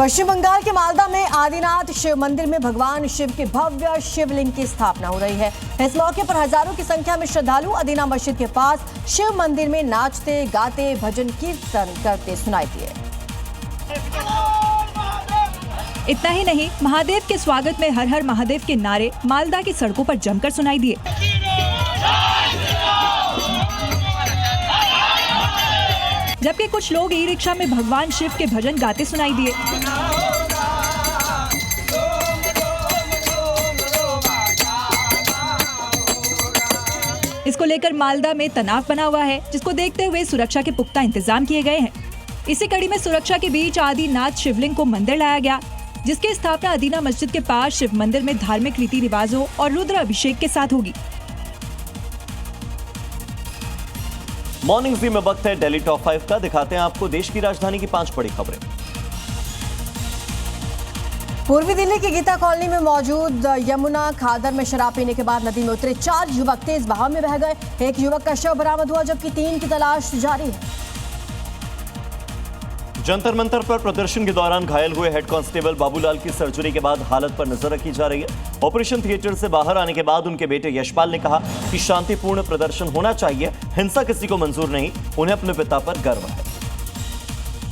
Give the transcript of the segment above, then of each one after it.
पश्चिम बंगाल के मालदा में आदिनाथ शिव मंदिर में भगवान शिव के भव्य शिवलिंग की स्थापना हो रही है। इस मौके पर हजारों की संख्या में श्रद्धालु अदीना मस्जिद के पास शिव मंदिर में नाचते गाते भजन कीर्तन करते सुनाई दिए। इतना ही नहीं, महादेव के स्वागत में हर हर महादेव के नारे मालदा की सड़कों पर जमकर सुनाई दिए। जबकि कुछ लोग ई रिक्शा में भगवान शिव के भजन गाते सुनाई दिए। इसको लेकर मालदा में तनाव बना हुआ है, जिसको देखते हुए सुरक्षा के पुख्ता इंतजाम किए गए हैं। इसी कड़ी में सुरक्षा के बीच आदिनाथ शिवलिंग को मंदिर लाया गया, जिसकी स्थापना अदीना मस्जिद के पास शिव मंदिर में धार्मिक रीति रिवाजों और रुद्र अभिषेक के साथ होगी। मॉर्निंग जी में वक्त है दिल्ली टॉप 5 का। दिखाते हैं आपको देश की राजधानी की 5 बड़ी खबरें। पूर्वी दिल्ली की गीता कॉलोनी में मौजूद यमुना खादर में शराब पीने के बाद नदी में उतरे 4 युवक तेज बहाव में बह गए। एक युवक का शव बरामद हुआ, जबकि 3 की तलाश जारी है। जंतर मंतर पर प्रदर्शन के दौरान घायल हुए हेड कांस्टेबल बाबूलाल की सर्जरी के बाद हालत पर नजर रखी जा रही है। ऑपरेशन थिएटर से बाहर आने के बाद उनके बेटे यशपाल ने कहा कि शांतिपूर्ण प्रदर्शन होना चाहिए, हिंसा किसी को मंजूर नहीं, उन्हें अपने पिता पर गर्व है।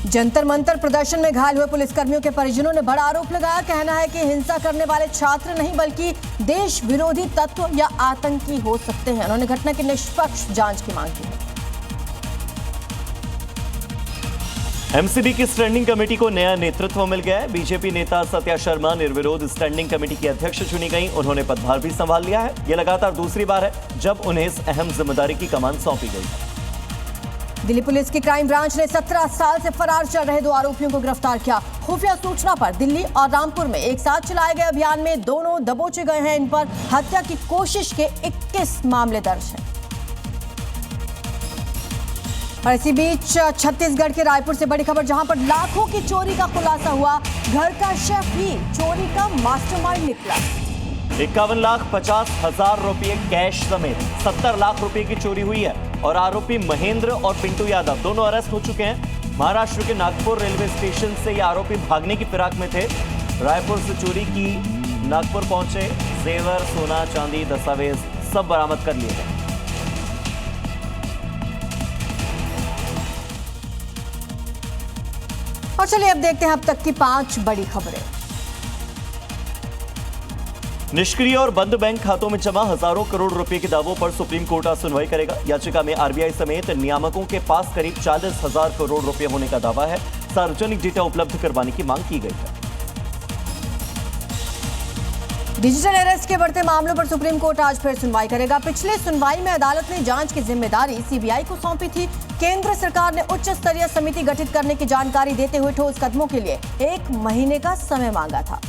जंतर मंतर प्रदर्शन में घायल हुए पुलिसकर्मियों के परिजनों ने बड़ा आरोप लगाया। कहना है कि हिंसा करने वाले छात्र नहीं बल्कि देश विरोधी तत्व या आतंकी हो सकते हैं। उन्होंने घटना की निष्पक्ष जांच की मांग की है। एमसीडी की स्टैंडिंग कमेटी को नया नेतृत्व मिल गया है। बीजेपी नेता सत्या शर्मा निर्विरोध स्टैंडिंग कमेटी की अध्यक्ष चुनी गई। उन्होंने पदभार भी संभाल लिया है। यह लगातार दूसरी बार है जब उन्हें इस अहम जिम्मेदारी की कमान सौंपी गई है। दिल्ली पुलिस की क्राइम ब्रांच ने 17 साल से फरार चल रहे 2 आरोपियों को गिरफ्तार किया। खुफिया सूचना पर दिल्ली और रामपुर में एक साथ चलाए गए अभियान में दोनों दबोचे गए हैं। इन पर हत्या की कोशिश के 21 मामले दर्ज हैं। और इसी बीच छत्तीसगढ़ के रायपुर से बड़ी खबर, जहां पर लाखों की चोरी का खुलासा हुआ। घर का शेफ ही चोरी का मास्टरमाइंड निकला। 51,50,000 रुपये कैश समेत 70 लाख रुपए की चोरी हुई है और आरोपी महेंद्र और पिंटू यादव दोनों अरेस्ट हो चुके हैं। महाराष्ट्र के नागपुर रेलवे स्टेशन से ये आरोपी भागने की फिराक में थे। रायपुर से चोरी की नागपुर पहुंचे। जेवर, सोना, चांदी, दस्तावेज सब बरामद कर लिए गए। और चलिए अब देखते हैं अब तक की 5 बड़ी खबरें। निष्क्रिय और बंद बैंक खातों में जमा हजारों करोड़ रुपए के दावों पर सुप्रीम कोर्ट आज सुनवाई करेगा। याचिका में आरबीआई समेत नियामकों के पास करीब 40,000 करोड़ रुपए होने का दावा है। सार्वजनिक डेटा उपलब्ध करवाने की मांग की गई है। डिजिटल अरेस्ट के बढ़ते मामलों पर सुप्रीम कोर्ट आज फिर सुनवाई करेगा। पिछले सुनवाई में अदालत ने जांच की जिम्मेदारी सीबीआई को सौंपी थी। केंद्र सरकार ने उच्च स्तरीय समिति गठित करने की जानकारी देते हुए ठोस कदमों के लिए 1 महीने का समय मांगा था।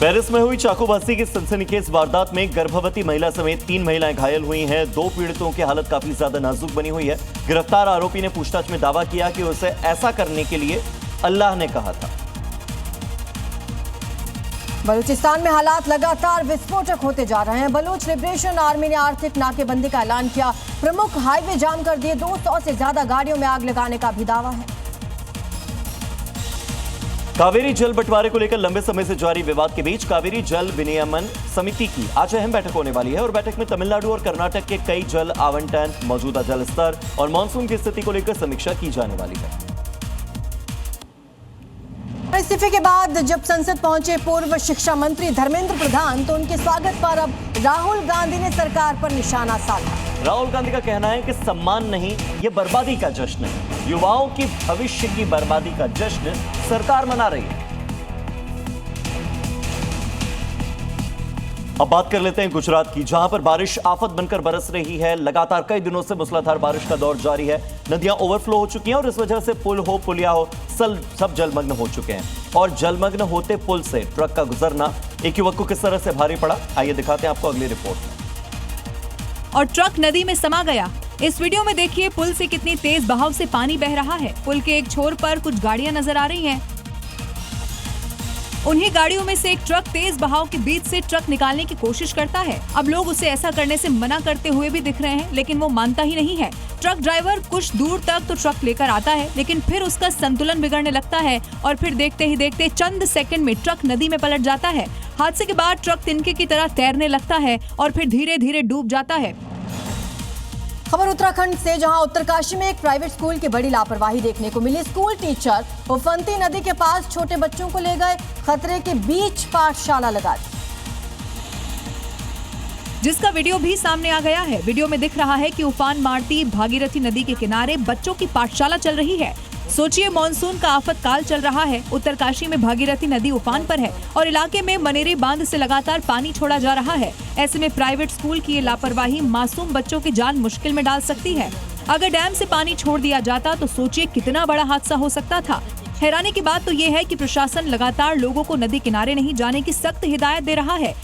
पेरिस में हुई चाकूबाजी की सनसनीखेज वारदात में गर्भवती महिला समेत 3 महिलाएं घायल हुई हैं। 2 पीड़ितों की हालत काफी ज्यादा नाजुक बनी हुई है। गिरफ्तार आरोपी ने पूछताछ में दावा किया कि उसे ऐसा करने के लिए अल्लाह ने कहा था। बलूचिस्तान में हालात लगातार विस्फोटक होते जा रहे हैं। बलूच लिबरेशन आर्मी ने आर्थिक नाकेबंदी का ऐलान किया। प्रमुख हाईवे जाम कर दिए। 200 से ज्यादा गाड़ियों में आग लगाने का भी दावा है। कावेरी जल बंटवारे को लेकर लंबे समय से जारी विवाद के बीच कावेरी जल विनियमन समिति की आज अहम बैठक होने वाली है और बैठक में तमिलनाडु और कर्नाटक के कई जल आवंटन, मौजूदा जल स्तर और मानसून की स्थिति को लेकर समीक्षा की जाने वाली है। इस्तीफे के बाद जब संसद पहुंचे पूर्व शिक्षा मंत्री धर्मेंद्र प्रधान, तो उनके स्वागत पर अब राहुल गांधी ने सरकार पर निशाना साधा। राहुल गांधी का कहना है कि सम्मान नहीं, ये बर्बादी का जश्न है। युवाओं की भविष्य की बर्बादी का जश्न सरकार मना रही है। अब बात कर लेते हैं गुजरात की, जहां पर बारिश आफत बनकर बरस रही है। लगातार कई दिनों से मूसलाधार बारिश का दौर जारी है। नदियां ओवरफ्लो हो चुकी हैं और इस वजह से पुल हो, पुलिया हो, सब जलमग्न हो चुके हैं। और जलमग्न होते पुल से ट्रक का गुजरना एक युवक को किस तरह से भारी पड़ा, आइए दिखाते हैं आपको अगली रिपोर्ट में। और ट्रक नदी में समा गया। इस वीडियो में देखिए पुल से कितनी तेज बहाव से पानी बह रहा है। पुल के एक छोर पर कुछ गाड़ियां नजर आ रही हैं। उन्हीं गाड़ियों में से एक ट्रक तेज बहाव के बीच से ट्रक निकालने की कोशिश करता है। अब लोग उसे ऐसा करने से मना करते हुए भी दिख रहे हैं, लेकिन वो मानता ही नहीं है। ट्रक ड्राइवर कुछ दूर तक तो ट्रक लेकर आता है, लेकिन फिर उसका संतुलन बिगड़ने लगता है और फिर देखते ही देखते चंद सेकंड में ट्रक नदी में पलट जाता है। हादसे के बाद ट्रक तिनके की तरह तैरने लगता है और फिर धीरे धीरे डूब जाता है। खबर उत्तराखंड से, जहां उत्तरकाशी में एक प्राइवेट स्कूल की बड़ी लापरवाही देखने को मिली। स्कूल टीचर उफनती नदी के पास छोटे बच्चों को ले गए, खतरे के बीच पाठशाला लगा दी, जिसका वीडियो भी सामने आ गया है। वीडियो में दिख रहा है कि उफान मारती भागीरथी नदी के किनारे बच्चों की पाठशाला चल रही है। सोचिए, मॉनसून का आफतकाल चल रहा है, उत्तरकाशी में भागीरथी नदी उफान पर है और इलाके में मनेरी बांध से लगातार पानी छोड़ा जा रहा है। ऐसे में प्राइवेट स्कूल की ये लापरवाही मासूम बच्चों की जान मुश्किल में डाल सकती है। अगर डैम से पानी छोड़ दिया जाता तो सोचिए कितना बड़ा हादसा हो सकता था। हैरानी की बात तो ये है कि प्रशासन लगातार लोगों को नदी किनारे नहीं जाने की सख्त हिदायत दे रहा है,